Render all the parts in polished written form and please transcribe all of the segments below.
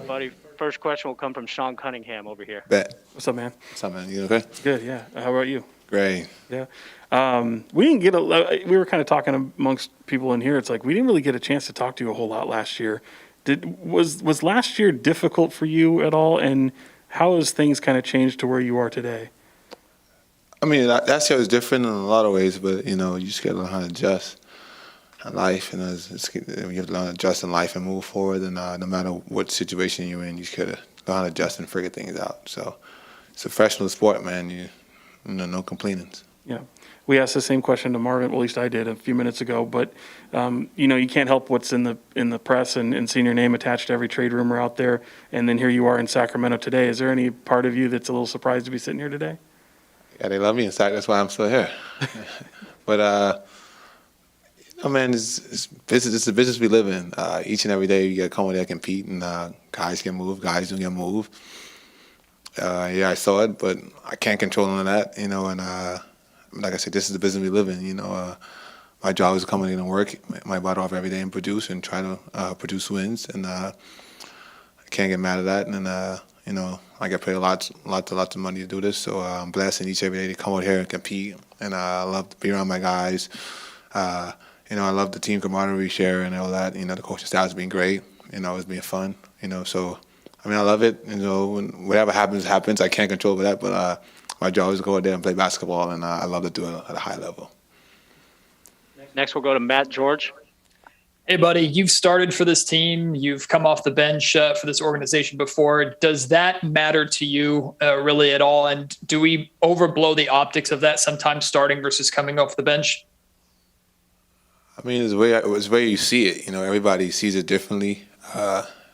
Buddy, first question will come from Sean Cunningham over here. Bet. What's up, man? What's up, man? You okay? Good, yeah. How about you? Great. Yeah. We didn't get we were kind of talking amongst people in here. It's like we didn't really get a chance to talk to you a whole lot last year. Was last year difficult for you at all? And how has things kind of changed to where you are today? I mean, last year was different in a lot of ways, but, you just got to learn how to adjust in life. And you have to learn to adjust in life and move forward. And no matter what situation you're in, you just got to learn how to adjust and figure things out. So it's a professional sport, man. No complainings. Yeah. We asked the same question to Marvin, well, at least I did a few minutes ago, but you can't help what's in the press and seeing your name attached to every trade rumor out there, and then here you are in Sacramento today. Is there any part of you that's a little surprised to be sitting here today? Yeah, they love me inside. That's why I'm still here. But man, it's business. It's the business we live in. Each and every day, you got to come over there and compete, and guys get moved, guys don't get moved. Yeah, I saw it, but I can't control none of that, and like I said, this is the business we live in. My job is to come in and work my butt off every day and produce and try to produce wins, and I can't get mad at that. And I get paid lots of money to do this, so I'm blessed in each every day to come out here and compete. And I love to be around my guys. I love the team camaraderie we share and all that. The coaching staff has been great. It's been fun. So I love it. When whatever happens. I can't control that, but my job is to go out there and play basketball, and I love to do it at a high level. Next, we'll go to Matt George. Hey, buddy, you've started for this team. You've come off the bench for this organization before. Does that matter to you really at all? And do we overblow the optics of that sometimes, starting versus coming off the bench? It's the way you see it. Everybody sees it differently.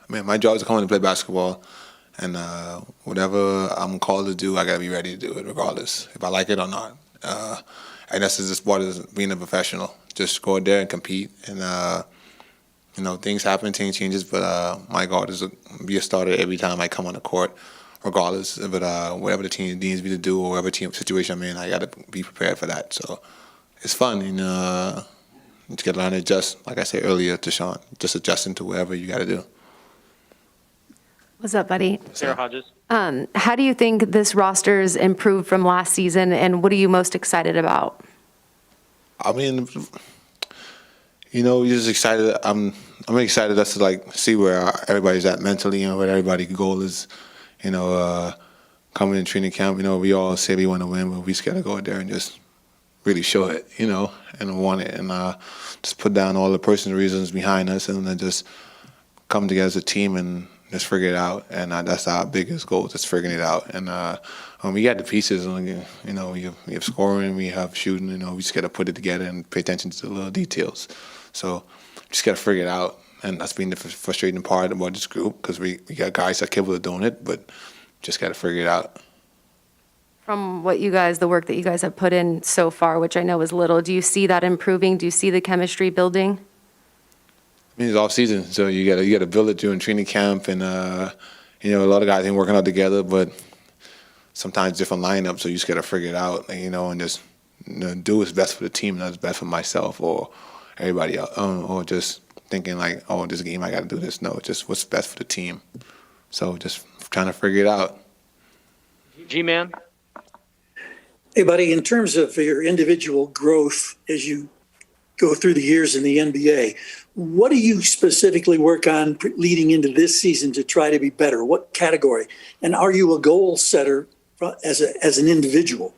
My job is to come in and play basketball. And whatever I'm called to do, I got to be ready to do it regardless, if I like it or not. And that's just part of being a professional. Just go out there and compete. And, things happen, things changes. But my goal is to be a starter every time I come on the court, regardless. But whatever the team needs me to do or whatever team situation I'm in, I got to be prepared for that. So it's fun. And you just got to learn to adjust, like I said earlier to Sean, just adjusting to whatever you got to do. What's up, buddy? Sarah Hodges. How do you think this roster's improved from last season, and what are you most excited about? You're just excited. I'm excited just to see where everybody's at mentally, what everybody's goal is. Coming in training camp, we all say we want to win, but we just gotta go out there and just really show it, and want it, and just put down all the personal reasons behind us, and then just come together as a team and just figure it out. And that's our biggest goal, just figuring it out. And we got the pieces, we have scoring, we have shooting, we just got to put it together and pay attention to the little details. So just got to figure it out. And that's been the frustrating part about this group, because we got guys that are capable of doing it, but just got to figure it out. From the work that you guys have put in so far, which I know is little, do you see that improving? Do you see the chemistry building? It's off season, so you gotta build it during training camp, and a lot of guys ain't working out together, but sometimes different lineups, so you just gotta figure it out, and just do what's best for the team, not what's best for myself or everybody else, or just thinking this game I gotta do this. No, just what's best for the team. So just trying to figure it out. G-Man. Hey, buddy, in terms of your individual growth as you go through the years in the NBA, what do you specifically work on leading into this season to try to be better? What category? And are you a goal setter as an individual?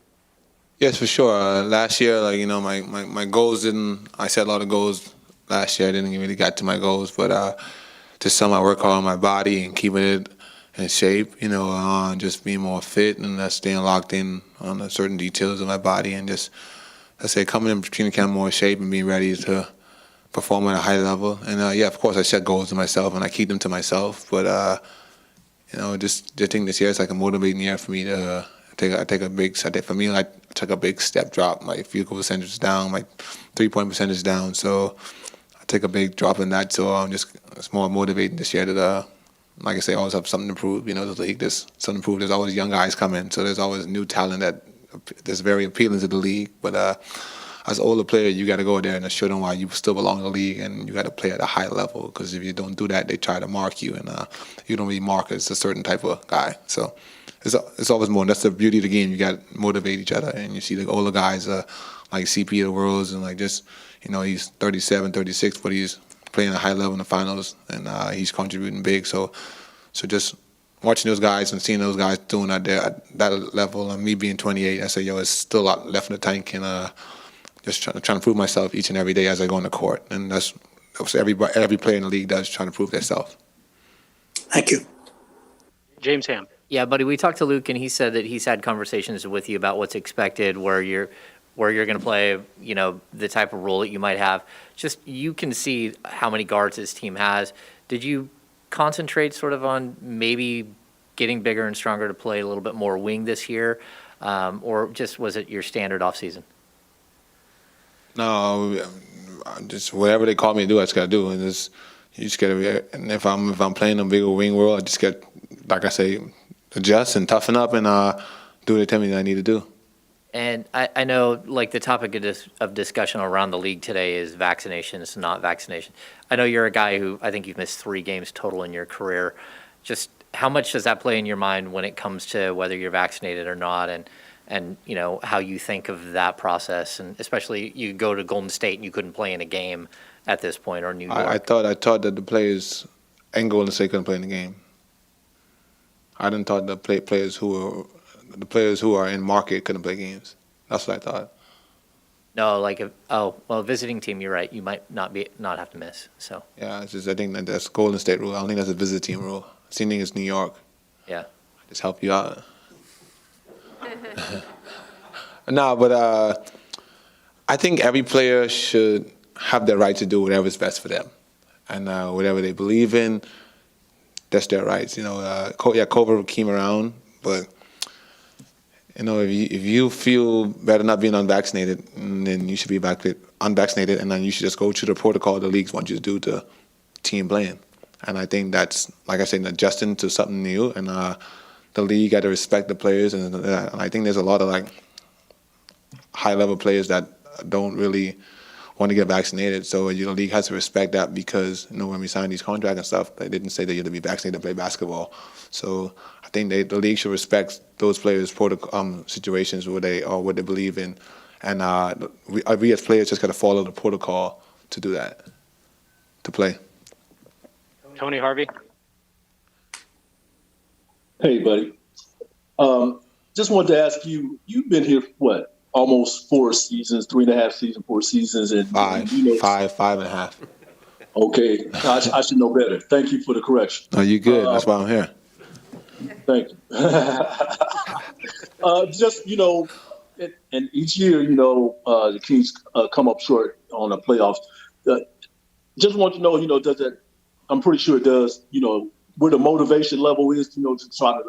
Yes, for sure. Last year, my goals I set a lot of goals last year. I didn't really get to my goals, but just some I work hard on my body and keeping it in shape, just being more fit and staying locked in on the certain details of my body, and just, coming in training camp more in shape and being ready to perform at a high level. And of course, I set goals to myself and I keep them to myself. But just the thing this year is a motivating year for me to take a big step. For me, I took a big step drop. My field goal percentage is down, my 3-point percentage is down. So I take a big drop in that. So it's more motivating this year to, like I say, always have something to prove. The league, there's something to prove. There's always young guys coming, so there's always new talent that's very appealing to the league. But as an older player, you got to go there and show them why you still belong in the league, and you got to play at a high level. Because if you don't do that, they try to mark you, and you don't really mark as a certain type of guy. So it's always more. That's the beauty of the game. You got to motivate each other, and you see the older guys like CP of the Worlds, and like just he's 37, 36, but he's playing at a high level in the finals, and he's contributing big. So just watching those guys and seeing those guys doing that there at that level, and me being 28, I say, it's still a lot left in the tank, and just trying to prove myself each and every day as I go on the court. And that's every player in the league does, trying to prove themselves. Thank you. James Ham. Yeah, buddy, we talked to Luke, and he said that he's had conversations with you about what's expected, where you're going to play, the type of role that you might have. Just you can see how many guards this team has. Did you concentrate sort of on maybe getting bigger and stronger to play a little bit more wing this year, or just was it your standard offseason? No, just whatever they call me to do, I just got to do. And you just got to. And if I'm playing a bigger wing role, I just got, like I say, adjust and toughen up and do what they tell me that I need to do. And I know, like, the topic of discussion around the league today is vaccinations, not vaccination. I know you're a guy who, I think you've missed 3 games total in your career. Just how much does that play in your mind when it comes to whether you're vaccinated or not, and how you think of that process? And especially you go to Golden State and you couldn't play in a game at this point, or New York. I thought that the players in Golden State couldn't play in the game. I didn't thought the players who are in market couldn't play games. That's what I thought. No, visiting team, you're right. You might not have to miss. So yeah, it's just I think that's Golden State rule. I don't think that's a visit team rule. Same thing as New York. Yeah, just help you out. No, but I think every player should have the right to do whatever is best for them, and whatever they believe in, that's their rights. COVID came around, but if you feel better not being unvaccinated, then you should be unvaccinated, and then you should just go through the protocol the leagues want you to do to team playing. And I think that's, like I said, adjusting to something new, and the league got to respect the players, and I think there's a lot of high-level players that don't really want to get vaccinated. So the league has to respect that, because when we signed these contracts and stuff, they didn't say that you had to be vaccinated to play basketball. So I think the league should respect those players' situations what they believe in, and we as players just got to follow the protocol to do that, to play. Tony Harvey. Hey, buddy. Just wanted to ask you, you've been here, almost 4 seasons, 3.5 seasons, 4 seasons, and five and a half. Okay, I should know better. Thank you for the correction. No, you good. That's why I'm here. Thank you. And each year, the Kings come up short on the playoffs. Just want to know, does that? I'm pretty sure it does. Where the motivation level is, to try to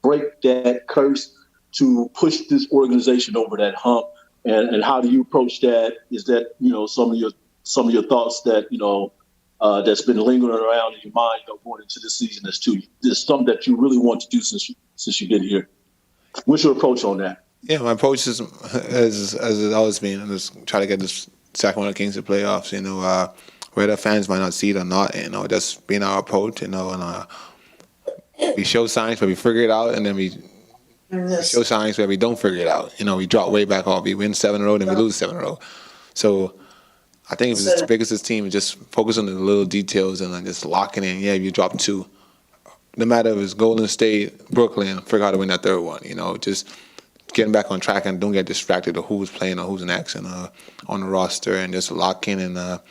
break that curse, to push this organization over that hump, and how do you approach that? Is that some of your thoughts that that's been lingering around in your mind going into this season? There's something that you really want to do since you've been here. What's your approach on that? Yeah, my approach is as it's always been, just try to get this Sacramento-Kings to playoffs. Whether fans might not see it or not, that's been our approach. And we show signs where we figure it out, and then we show signs where we don't figure it out. We drop way back off. We win 7 in a row, then we lose 7 in a row. So I think if it's as big as this team, just focus on the little details and then just locking in. Yeah, if you drop 2, no matter if it's Golden State, Brooklyn, figure out how to win that 3rd one. Just getting back on track and don't get distracted of who's playing or who's next and on the roster, and just lock in and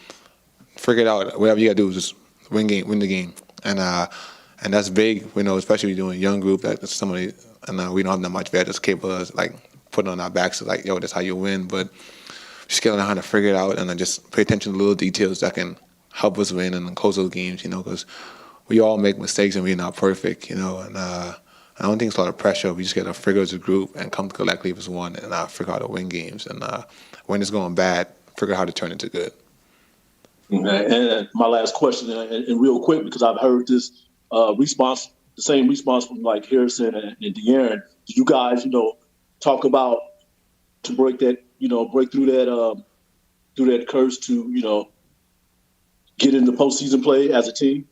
figure it out. Whatever you got to do is just win the game. And that's big, especially doing a young group that's somebody, and we don't have that much veterans capable of putting on our backs, that's how you win. But just getting how to figure it out, and then just pay attention to little details that can help us win and close those games, because we all make mistakes and we're not perfect, and I don't think it's a lot of pressure. We just got to figure as a group and come collectively as one and figure out how to win games. And when it's going bad, figure out how to turn it to good. Okay. And my last question, and real quick, because I've heard this response, the same response from Harrison and De'Aaron. Did you guys, talk about to break that break through that curse to, get into postseason play as a team?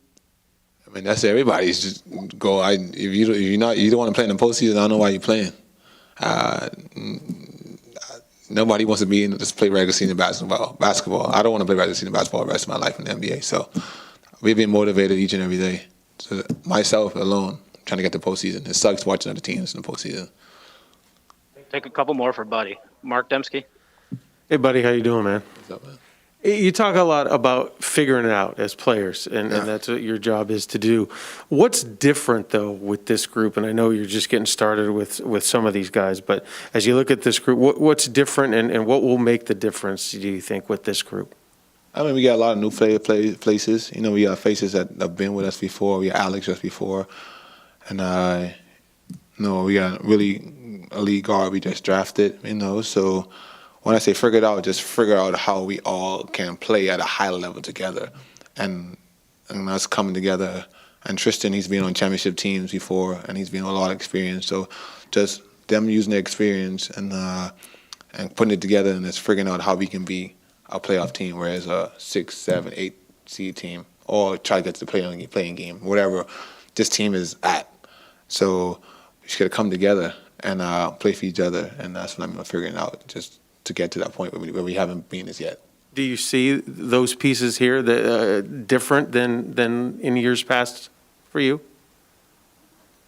I mean, that's everybody's just goal. If you don't want to play in the postseason, I don't know why you're playing. Nobody wants to be in just play regular season basketball. I don't want to play regular season basketball the rest of my life in the NBA. So we've been motivated each and every day. So myself alone, trying to get to postseason. It sucks watching other teams in the postseason. Take a couple more for Buddy. Mark Dembski. Hey, buddy, how you doing, man? What's up, man? You talk a lot about figuring it out as players, and that's what your job is to do. What's different, though, with this group? And I know you're just getting started with some of these guys, but as you look at this group, what's different and what will make the difference, do you think, with this group? I mean, we got a lot of new faces. We got faces that have been with us before. We got Alex just before. And, we got really elite guard we just drafted, so when I say figure it out, just figure out how we all can play at a high level together, and us coming together. And Tristan, he's been on championship teams before, and he's been on a lot of experience. So just them using their experience and putting it together, and just figuring out how we can be a playoff team, whereas a 6, 7, 8 seed team, or try to get to the playing game, whatever this team is at. So we just got to come together and play for each other, and that's what I'm figuring out, just to get to that point where we haven't been as yet. Do you see those pieces here that different than in years past for you?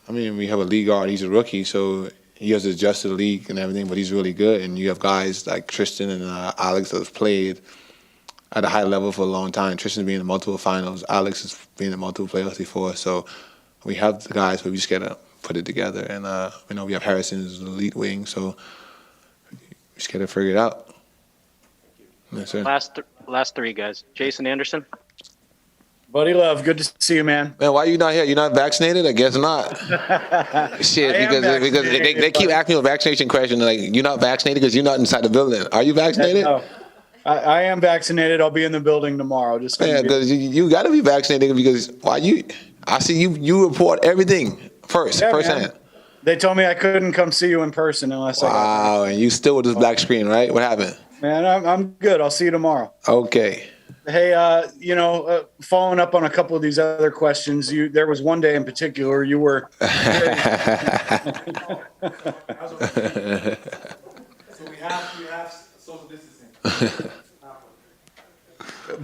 I mean, we have a league guard. He's a rookie, so he has to adjust to the league and everything, but he's really good. And you have guys like Tristan and Alex that have played at a high level for a long time. Tristan being in multiple finals, Alex has been in multiple playoffs before. So we have the guys, but we just got to put it together. And, we have Harrison as the elite wing, so we just got to figure it out. Yes, sir. Last three guys. Jason Anderson. Buddy Love, good to see you, man. Man, why are you not here? You're not vaccinated? I guess not. Shit, because they keep asking you a vaccination question. Like, you're not vaccinated because you're not inside the building. Are you vaccinated? No, I am vaccinated. I'll be in the building tomorrow. Yeah, because you got to be vaccinated because I see you report everything firsthand. Man. They told me I couldn't come see you in person unless I got Wow, and you still with this black screen, right? What happened? Man, I'm good. I'll see you tomorrow. Okay. Hey, following up on a couple of these other questions, there was one day in particular you were. So we have social distancing.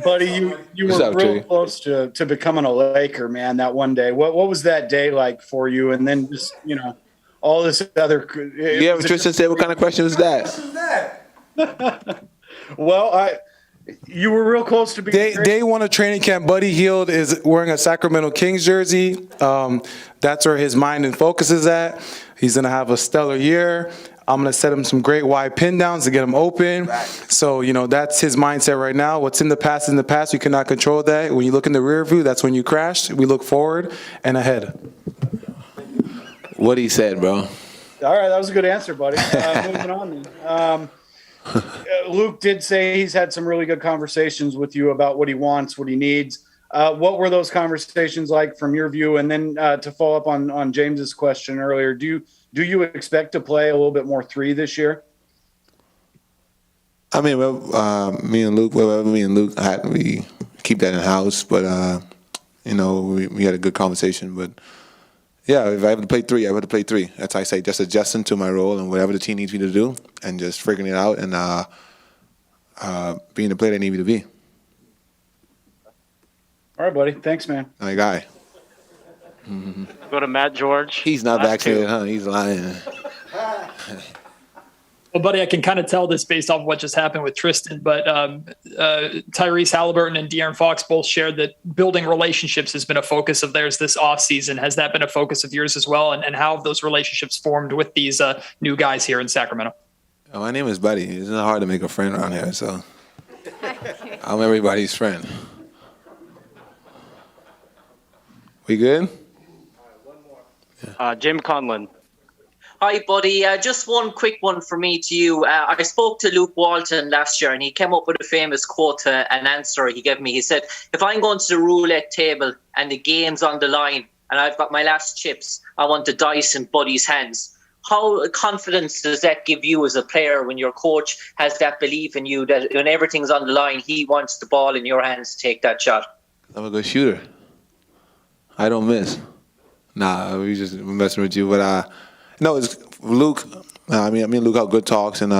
Buddy, you were real close to becoming a Laker, man, that one day. What was that day like for you? And then just, all this other. Yeah, Tristan said, what kind of question was that? Well, you were real close to being Day one of training camp, Buddy Hield is wearing a Sacramento-Kings jersey. That's where his mind and focus is at. He's going to have a stellar year. I'm going to set him some great wide pin downs to get him open. So, that's his mindset right now. What's in the past is in the past. We cannot control that. When you look in the rear view, that's when you crash. We look forward and ahead. What he said, bro. All right, that was a good answer, buddy. Moving on then. Luke did say he's had some really good conversations with you about what he wants, what he needs. What were those conversations like from your view? And then to follow up on James's question earlier, do you expect to play a little bit more 3 this year? I mean, me and Luke had, we keep that in house, but we had a good conversation. But yeah, if I have to play 3, I have to play 3. That's how I say, just adjusting to my role and whatever the team needs me to do, and just figuring it out and being the player they need me to be. All right, buddy. Thanks, man. My guy. Go to Matt George. He's not vaccinated, huh? He's lying. Well, buddy, I can kind of tell this based off of what just happened with Tristan, but Tyrese Halliburton and De'Aaron Fox both shared that building relationships has been a focus of theirs this offseason. Has that been a focus of yours as well? And how have those relationships formed with these new guys here in Sacramento? Oh, my name is Buddy. It's not hard to make a friend around here, so I'm everybody's friend. We good? Jim Conlon. Hi, buddy. Just one quick one for me to you. I spoke to Luke Walton last year, and he came up with a famous quote, an answer he gave me. He said, if I'm going to the roulette table and the game's on the line and I've got my last chips, I want the dice in Buddy's hands. How confidence does that give you as a player when your coach has that belief in you that when everything's on the line, he wants the ball in your hands to take that shot? I'm a good shooter. I don't miss. Nah, we just messing with you. But no, it's Luke. I mean, Luke have good talks, and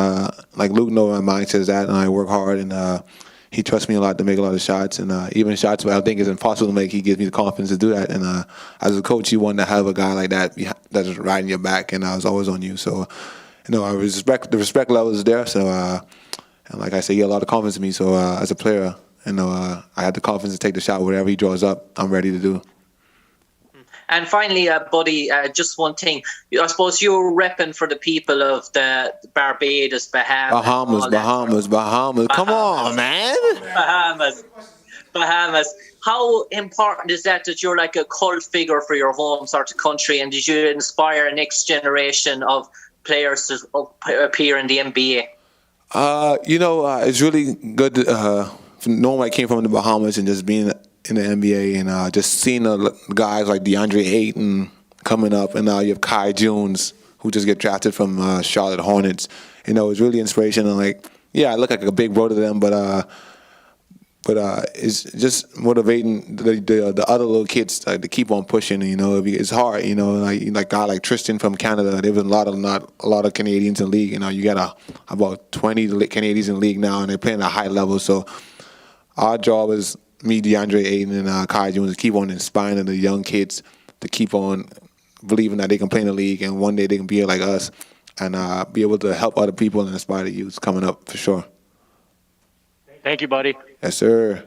like Luke knows my mindset is that, and I work hard, and he trusts me a lot to make a lot of shots, and even shots where I think it's impossible to make, he gives me the confidence to do that. And as a coach, you want to have a guy like that that's riding your back, and I was always on you. So, I respect the respect level is there. So, and like I said, he had a lot of confidence in me. So, as a player, I had the confidence to take the shot. Whatever he draws up, I'm ready to do. And finally, Buddy, just one thing. I suppose you're repping for the people of the Barbados, Bahamas. Come on, man. Bahamas. How important is that you're like a cult figure for your home sort of country? And did you inspire a next generation of players to appear in the NBA? It's really good to, knowing I came from the Bahamas and just being in the NBA and just seeing the guys like DeAndre Ayton coming up, and now you have Kai Jones who just get drafted from Charlotte Hornets. It's really inspirational. I look like a big bro to them, but it's just motivating the other little kids to keep on pushing. It's hard. Like guy like Tristan from Canada. There was not a lot of Canadians in the league. You got about 20 Canadians in the league now, and they're playing at a high level. So our job is me, DeAndre Ayton, and Kai Jones to keep on inspiring the young kids to keep on believing that they can play in the league, and one day they can be like us and be able to help other people and inspire the youth coming up for sure. Thank you, buddy. Yes, sir.